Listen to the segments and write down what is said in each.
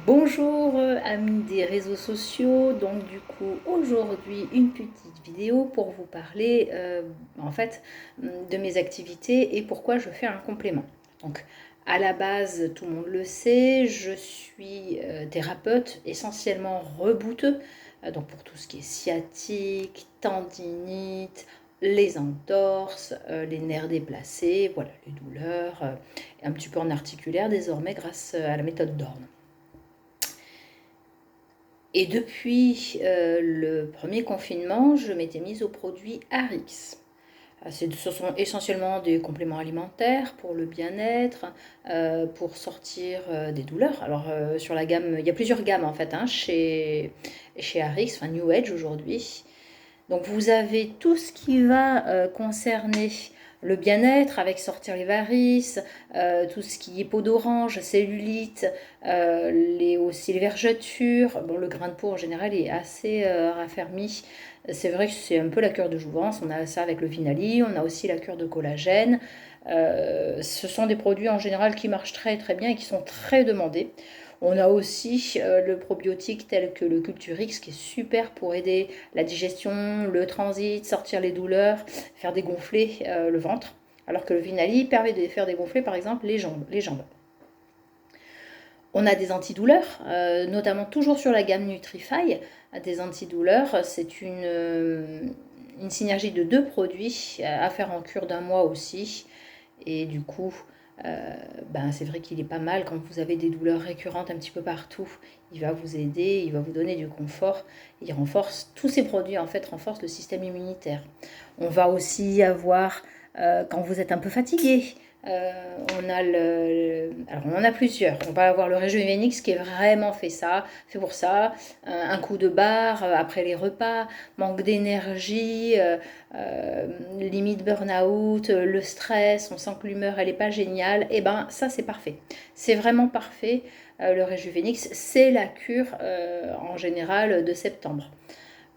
Bonjour amis des réseaux sociaux, donc du coup aujourd'hui une petite vidéo pour vous parler en fait de mes activités et pourquoi je fais un complément. Donc à la base, tout le monde le sait, je suis thérapeute essentiellement rebouteux, donc pour tout ce qui est sciatique, tendinite, les entorses, les nerfs déplacés, voilà, les douleurs, et un petit peu en articulaire désormais grâce à la méthode Dorn. Et depuis le premier confinement, je m'étais mise aux produits Arix. Ce sont essentiellement des compléments alimentaires pour le bien-être, pour sortir des douleurs. Alors sur la gamme, il y a plusieurs gammes en fait chez Arix, enfin New Age aujourd'hui. Donc vous avez tout ce qui va concerner le bien-être avec sortir les varices, tout ce qui est peau d'orange, cellulite, aussi les vergetures. Bon, le grain de peau en général est assez raffermi. C'est vrai que c'est un peu la cure de jouvence. On a ça avec le Vinali, on a aussi la cure de collagène. Ce sont des produits en général qui marchent très très bien et qui sont très demandés. On a aussi le probiotique tel que le Culturix qui est super pour aider la digestion, le transit, sortir les douleurs, faire dégonfler le ventre. Alors que le Vinali permet de faire dégonfler par exemple les jambes. On a des antidouleurs, notamment toujours sur la gamme Nutrify. Des antidouleurs, c'est une synergie de deux produits à faire en cure d'un mois aussi. Et du coup, c'est vrai qu'il est pas mal quand vous avez des douleurs récurrentes un petit peu partout. Il va vous aider, il va vous donner du confort. Il renforce, tous ces produits en fait renforcent le système immunitaire. On va aussi avoir, quand vous êtes un peu fatigué, alors on en a plusieurs. On va avoir le Rejuvenix qui est vraiment fait pour ça. Un coup de barre après les repas, manque d'énergie, limite burn-out, le stress, on sent que l'humeur elle est pas géniale. Et ben ça c'est parfait. C'est vraiment parfait. Le Rejuvenix, c'est la cure en général de septembre.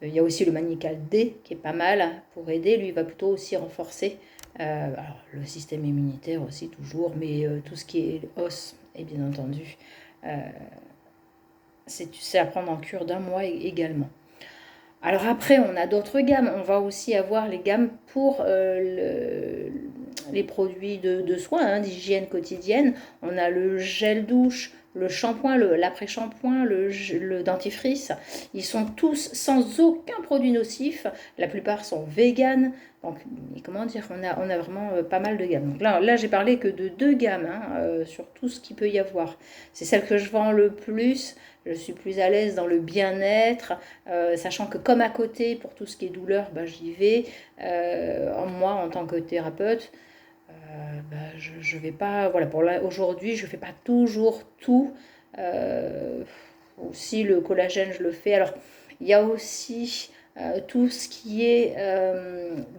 Il y a aussi le Manical D qui est pas mal pour aider. Lui, il va plutôt aussi renforcer alors, le système immunitaire aussi toujours, mais tout ce qui est os, et bien entendu, euh, c'est à prendre en cure d'un mois également. Alors après, on a d'autres gammes. On va aussi avoir les gammes pour les produits de soins, d'hygiène quotidienne. On a le gel douche, le shampoing, l'après-shampoing, le dentifrice. Ils sont tous sans aucun produit nocif. La plupart sont véganes. Donc, comment dire, on a vraiment pas mal de gammes. Donc là j'ai parlé que de deux gammes sur tout ce qu'il peut y avoir. C'est celle que je vends le plus. Je suis plus à l'aise dans le bien-être, sachant que comme à côté, pour tout ce qui est douleur, j'y vais. Moi, en tant que thérapeute, je vais pas, voilà, aujourd'hui, je fais pas toujours tout. Aussi, le collagène, je le fais. Alors, il y a aussi tout ce qui est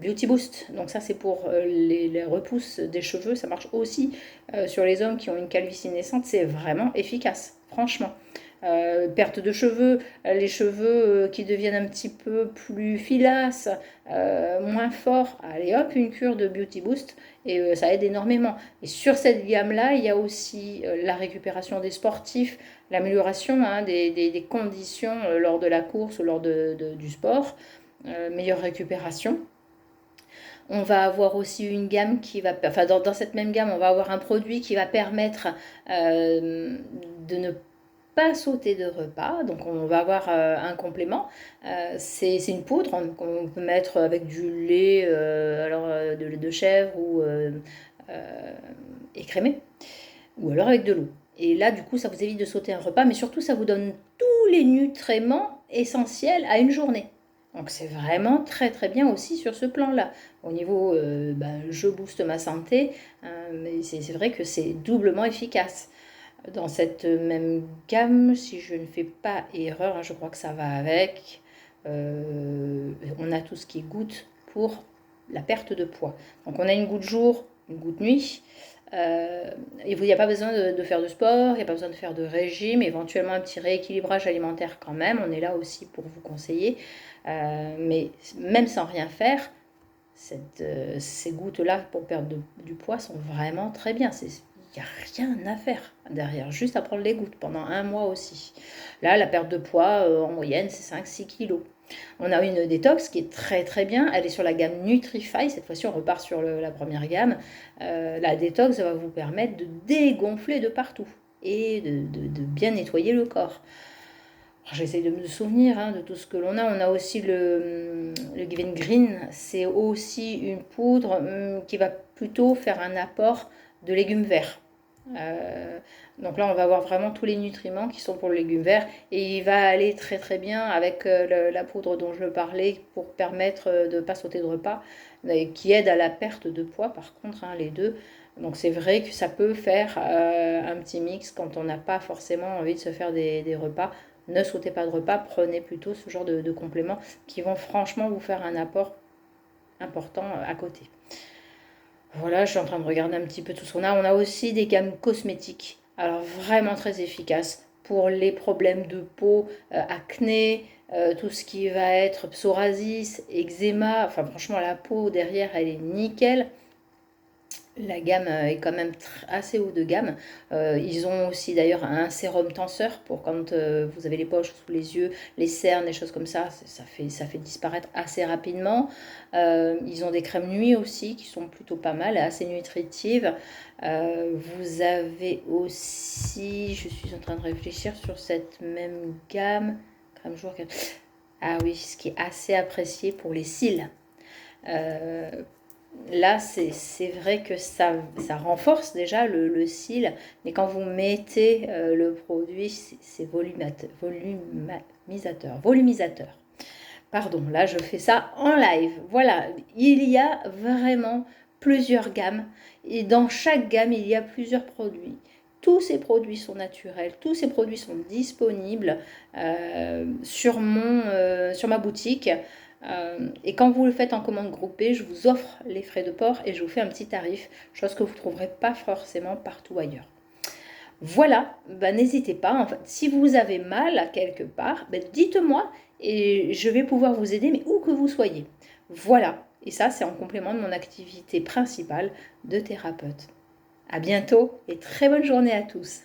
Beauty Boost. Donc ça, c'est pour les repousses des cheveux. Ça marche aussi sur les hommes qui ont une calvitie naissante. C'est vraiment efficace, franchement. Perte de cheveux, les cheveux qui deviennent un petit peu plus filasses, moins forts, allez hop, une cure de Beauty Boost et ça aide énormément. Et sur cette gamme-là, il y a aussi la récupération des sportifs, l'amélioration des conditions lors de la course ou lors du sport, meilleure récupération. On va avoir aussi une gamme qui va, enfin dans cette même gamme, on va avoir un produit qui va permettre de ne pas sauter de repas. Donc on va avoir un complément. C'est une poudre qu'on peut mettre avec du lait, de lait de chèvre ou écrémé, ou alors avec de l'eau. Et là, du coup, ça vous évite de sauter un repas, mais surtout, ça vous donne tous les nutriments essentiels à une journée. Donc c'est vraiment très très bien aussi sur ce plan-là. Au niveau, je booste ma santé, mais c'est vrai que c'est doublement efficace. Dans cette même gamme, si je ne fais pas erreur, je crois que ça va avec, on a tout ce qui est goutte pour la perte de poids. Donc on a une goutte jour, une goutte nuit. Il n'y a pas besoin de faire de sport, il n'y a pas besoin de faire de régime, éventuellement un petit rééquilibrage alimentaire quand même, on est là aussi pour vous conseiller. Mais même sans rien faire, ces gouttes-là pour perdre du poids sont vraiment très bien. Il n'y a rien à faire derrière, juste à prendre les gouttes pendant 1 mois aussi. Là, la perte de poids, en moyenne, c'est 5-6 kilos. On a une détox qui est très très bien, elle est sur la gamme Nutrify, cette fois-ci on repart sur la première gamme. La détox va vous permettre de dégonfler de partout et de bien nettoyer le corps. J'essaie de me souvenir de tout ce que l'on a. On a aussi le Given Green, c'est aussi une poudre qui va plutôt faire un apport de légumes verts. Euh, donc là, on va avoir vraiment tous les nutriments qui sont pour le légume vert et il va aller très très bien avec la poudre dont je parlais pour permettre de ne pas sauter de repas, qui aide à la perte de poids par contre, les deux. Donc c'est vrai que ça peut faire un petit mix quand on n'a pas forcément envie de se faire des repas. Ne sautez pas de repas, prenez plutôt ce genre de compléments qui vont franchement vous faire un apport important à côté. Voilà, je suis en train de regarder un petit peu tout ce qu'on a. On a aussi des gammes cosmétiques, alors vraiment très efficaces pour les problèmes de peau, acné, tout ce qui va être psoriasis, eczéma. Enfin, franchement, la peau derrière, elle est nickel. La gamme est quand même assez haut de gamme. Ils ont aussi d'ailleurs un sérum tenseur pour quand vous avez les poches sous les yeux, les cernes, des choses comme ça, ça fait disparaître assez rapidement. Ils ont des crèmes nuit aussi qui sont plutôt pas mal, assez nutritives. Vous avez aussi, je suis en train de réfléchir sur cette même gamme, crème jour. Ah oui, ce qui est assez apprécié pour les cils. Euh, Là, c'est vrai que ça renforce déjà le cil, mais quand vous mettez le produit, c'est volumisateur. Pardon, là, je fais ça en live. Voilà, il y a vraiment plusieurs gammes, et dans chaque gamme, il y a plusieurs produits. Tous ces produits sont naturels, tous ces produits sont disponibles sur ma boutique. Et quand vous le faites en commande groupée, je vous offre les frais de port et je vous fais un petit tarif, chose que vous ne trouverez pas forcément partout ailleurs. Voilà, n'hésitez pas, en fait, si vous avez mal à quelque part, dites-moi et je vais pouvoir vous aider, mais où que vous soyez. Voilà, et ça c'est en complément de mon activité principale de thérapeute. À bientôt et très bonne journée à tous.